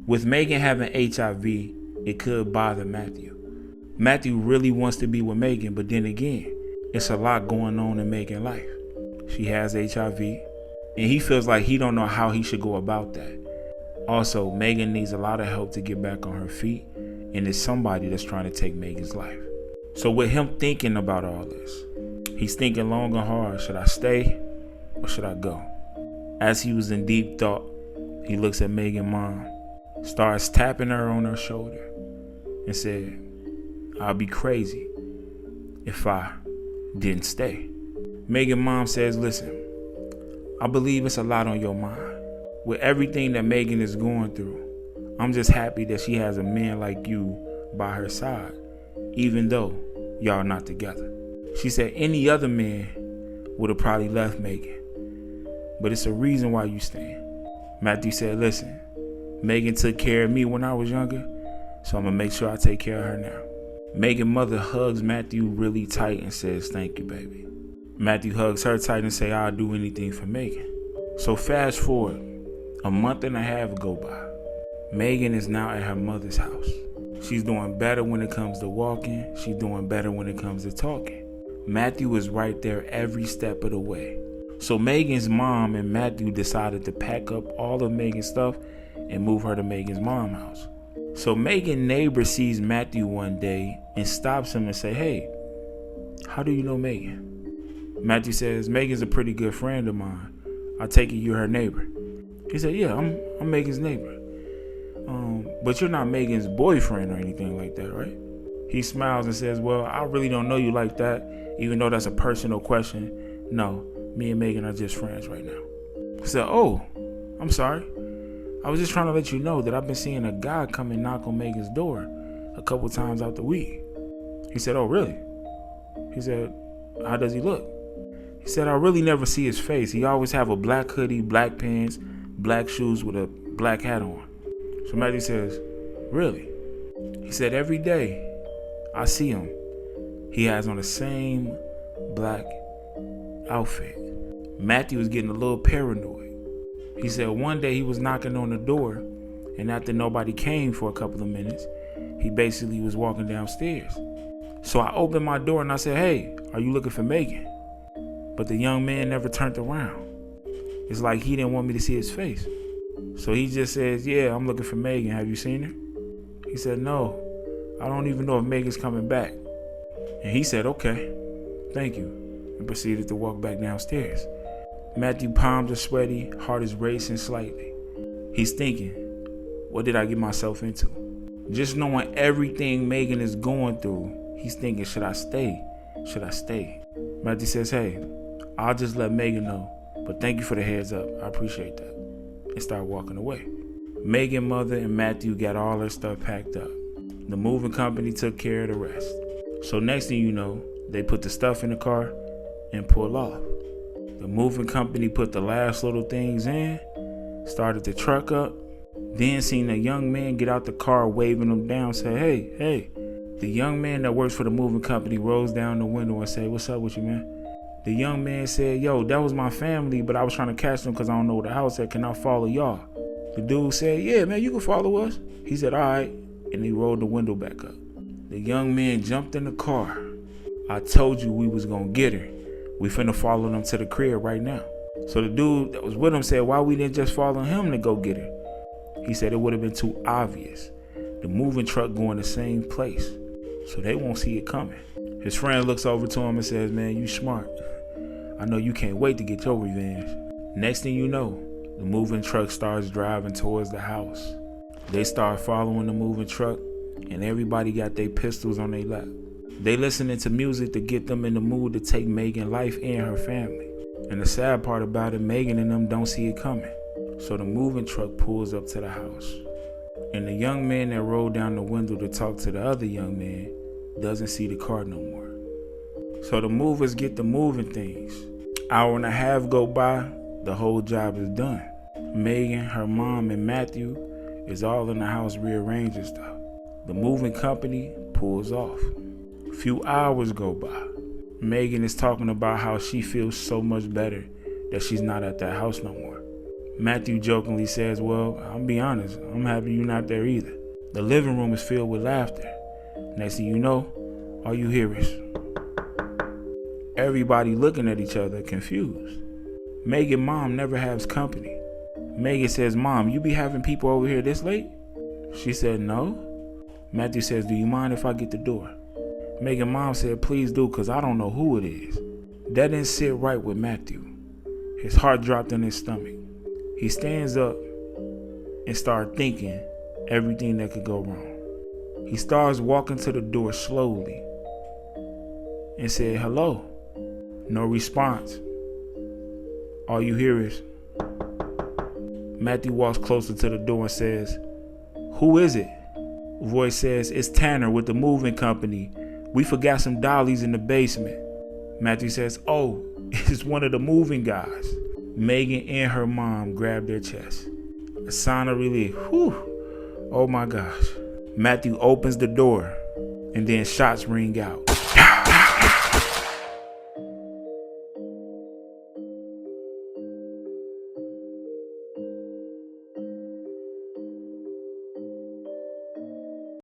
With Megan having HIV, it could bother Matthew. Matthew really wants to be with Megan, but then again, it's a lot going on in Megan's life. She has HIV, and he feels like he don't know how he should go about that. Also, Megan needs a lot of help to get back on her feet, and it's somebody that's trying to take Megan's life. So with him thinking about all this, he's thinking long and hard, should I stay or should I go? As he was in deep thought, he looks at Megan's mom, starts tapping her on her shoulder, and said, I'll be crazy if I didn't stay. Megan's mom says, listen, I believe it's a lot on your mind. With everything that Megan is going through, I'm just happy that she has a man like you by her side, even though y'all not together. She said any other man would have probably left Megan, but it's a reason why you staying. Matthew said, listen, Megan took care of me when I was younger, so I'm gonna make sure I take care of her now. Megan's mother hugs Matthew really tight and says, thank you, baby. Matthew hugs her tight and say, I'll do anything for Megan. So fast forward, a month and a half go by. Megan is now at her mother's house. She's doing better when it comes to walking. She's doing better when it comes to talking. Matthew is right there every step of the way. So Megan's mom and Matthew decided to pack up all of Megan's stuff and move her to Megan's mom's house. So Megan's neighbor sees Matthew one day and stops him and say, hey, how do you know Megan? Matthew says, Megan's a pretty good friend of mine. I take it you're her neighbor. He said, yeah, I'm Megan's neighbor. But you're not Megan's boyfriend or anything like that, right? He smiles and says, well, I really don't know you like that, even though that's a personal question. No, me and Megan are just friends right now. I said, oh, I'm sorry. I was just trying to let you know that I've been seeing a guy come and knock on Megan's door a couple times out the week. He said, oh, really? He said, how does he look? He said, I really never see his face. He always have a black hoodie, black pants, black shoes with a black hat on. So Matthew says, really? He said, every day I see him, he has on the same black outfit. Matthew was getting a little paranoid. He said one day he was knocking on the door, and after nobody came for a couple of minutes, he basically was walking downstairs. So I opened my door and I said, hey, are you looking for Megan? But the young man never turned around. It's like he didn't want me to see his face. So he just says, yeah, I'm looking for Megan. Have you seen her? He said, no, I don't even know if Megan's coming back. And he said, okay, thank you, and proceeded to walk back downstairs. Matthew's palms are sweaty, heart is racing slightly. He's thinking, what did I get myself into? Just knowing everything Megan is going through, he's thinking, should I stay? Should I stay? Matthew says, hey, I'll just let Megan know, but thank you for the heads up. I appreciate that. And start walking away. Megan's mother and Matthew got all their stuff packed up. The moving company took care of the rest. So next thing you know, they put the stuff in the car and pull off. The moving company put the last little things in, started the truck up, then seen a young man get out the car waving them down, say, hey. The young man that works for the moving company rolls down the window and say, what's up with you, man? The young man said, yo, that was my family, but I was trying to catch them because I don't know where the house at. Can I follow y'all? The dude said, yeah, man, you can follow us. He said, all right. And he rolled the window back up. The young man jumped in the car. I told you we was going to get her. We finna follow them to the crib right now. So the dude that was with him said, why we didn't just follow him to go get her? He said it would have been too obvious. The moving truck going the same place, so they won't see it coming. His friend looks over to him and says, man, you smart. I know you can't wait to get your revenge. Next thing you know, the moving truck starts driving towards the house. They start following the moving truck, and everybody got their pistols on their lap. They listening to music to get them in the mood to take Megan's life and her family. And the sad part about it, Megan and them don't see it coming. So the moving truck pulls up to the house. And the young man that rolled down the window to talk to the other young man doesn't see the car no more. So the movers get the moving things. Hour and a half go by, the whole job is done. Megan, her mom, and Matthew is all in the house rearranging stuff. The moving company pulls off. A few hours go by. Megan is talking about how she feels so much better that she's not at that house no more. Matthew jokingly says, well, I'll be honest, I'm happy you're not there either. The living room is filled with laughter. Next thing you know, all you hear is everybody looking at each other confused. Megan's mom never has company. Megan says, Mom, you be having people over here this late? She said, no. Matthew says, do you mind if I get the door? Megan's mom said, please do, because I don't know who it is. That didn't sit right with Matthew. His heart dropped in his stomach. He stands up and starts thinking everything that could go wrong. He starts walking to the door slowly and said, hello. No response. All you hear is Matthew walks closer to the door and says, who is it? Voice says, it's Tanner with the moving company. We forgot some dollies in the basement. Matthew says, oh, it's one of the moving guys. Megan and her mom grab their chest. A sign of relief. Whew. Oh my gosh. Matthew opens the door and then shots ring out.